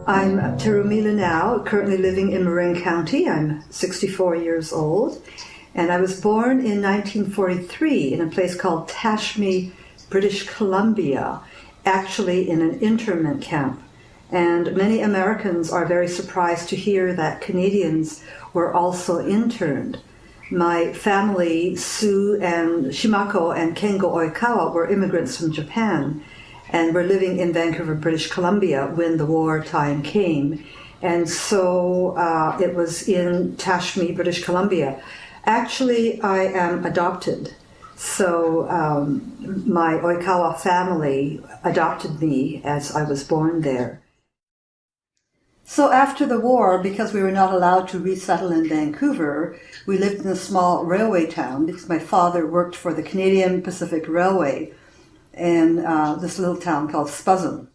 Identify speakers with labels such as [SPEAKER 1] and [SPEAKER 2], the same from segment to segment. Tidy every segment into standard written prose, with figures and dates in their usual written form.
[SPEAKER 1] I'm Terumila now, currently living in Marin County. I'm 64 years old, and I was born in 1943 in a place called Tashme, British Columbia, actually in an internment camp. And many Americans are very surprised to hear that Canadians were also interned. My family, Sue and Shimako and Kengo Oikawa, were immigrants from Japan, and were living in Vancouver, British Columbia when the wartime came. And so it was in Tashme, British Columbia. Actually, I am adopted. So my Oikawa family adopted me as I was born there. So after the war, because we were not allowed to resettle in Vancouver, we lived in a small railway town because my father worked for the Canadian Pacific Railway in this little town called Spuzzum.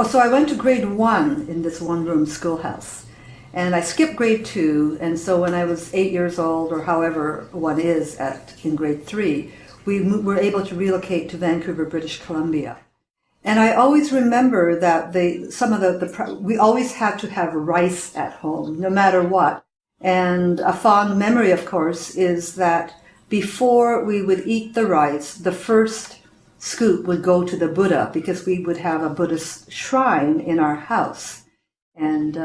[SPEAKER 1] So I went to grade 1 in this one-room schoolhouse, and I skipped grade 2, and so when I was 8 years old, or however one is in grade 3, we were able to relocate to Vancouver, British Columbia. And I always remember that we always had to have rice at home, no matter what. And a fond memory, of course, is that before we would eat the rice, the first scoop would go to the Buddha, because we would have a Buddhist shrine in our house. And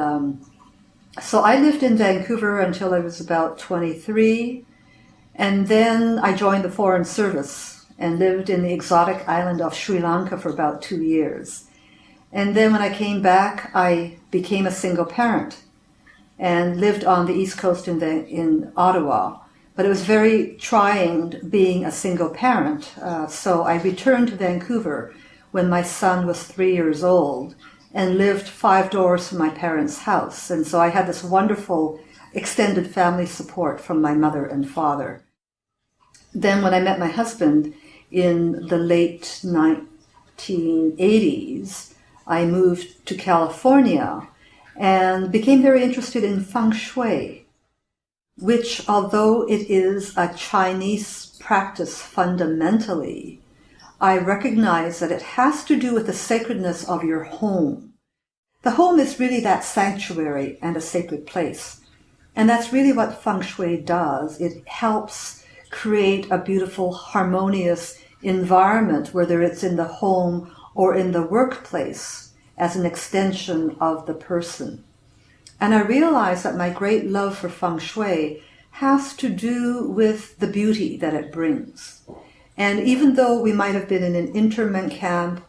[SPEAKER 1] so I lived in Vancouver until I was about 23, and then I joined the Foreign Service and lived in the exotic island of Sri Lanka for about 2 years. And then when I came back, I became a single parent and lived on the East Coast in Ottawa. But it was very trying being a single parent. So I returned to Vancouver when my son was 3 years old and lived 5 doors from my parents' house. And so I had this wonderful extended family support from my mother and father. Then when I met my husband in the late 1980s, I moved to California and became very interested in feng shui, which, although it is a Chinese practice fundamentally, I recognize that it has to do with the sacredness of your home. The home is really that sanctuary and a sacred place. And that's really what feng shui does. It helps create a beautiful, harmonious environment, whether it's in the home or in the workplace, as an extension of the person. And I realized that my great love for feng shui has to do with the beauty that it brings. And even though we might have been in an internment camp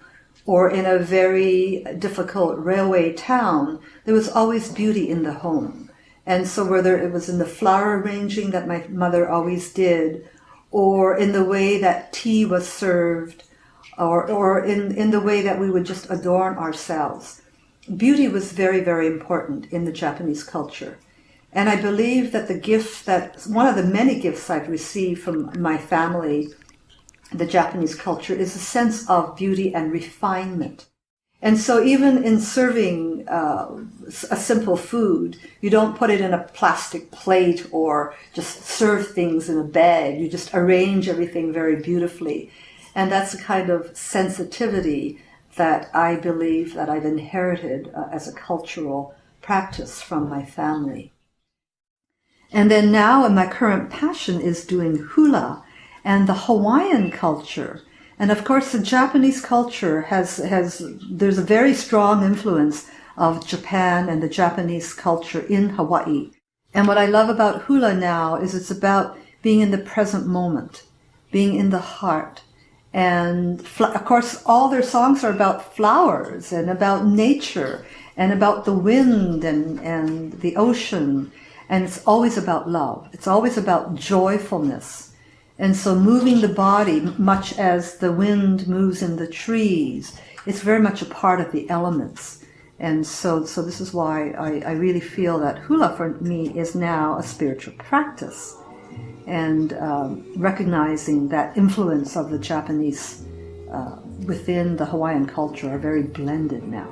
[SPEAKER 1] or in a very difficult railway town, there was always beauty in the home. And so whether it was in the flower arranging that my mother always did, or in the way that tea was served, or in the way that we would just adorn ourselves, beauty was very, very important in the Japanese culture. And I believe that one of the many gifts I've received from my family, the Japanese culture, is a sense of beauty and refinement. And so even in serving a simple food, you don't put it in a plastic plate or just serve things in a bag. You just arrange everything very beautifully. And that's a kind of sensitivity that I believe that I've inherited as a cultural practice from my family. And then now my current passion is doing hula and the Hawaiian culture. And of course, the Japanese culture there's a very strong influence of Japan and the Japanese culture in Hawaii. And what I love about hula now is it's about being in the present moment, being in the heart. And of course, all their songs are about flowers and about nature and about the wind and the ocean. And it's always about love. It's always about joyfulness. And so moving the body, much as the wind moves in the trees, it's very much a part of the elements. And so this is why I really feel that hula for me is now a spiritual practice, and recognizing that influence of the Japanese within the Hawaiian culture are very blended now.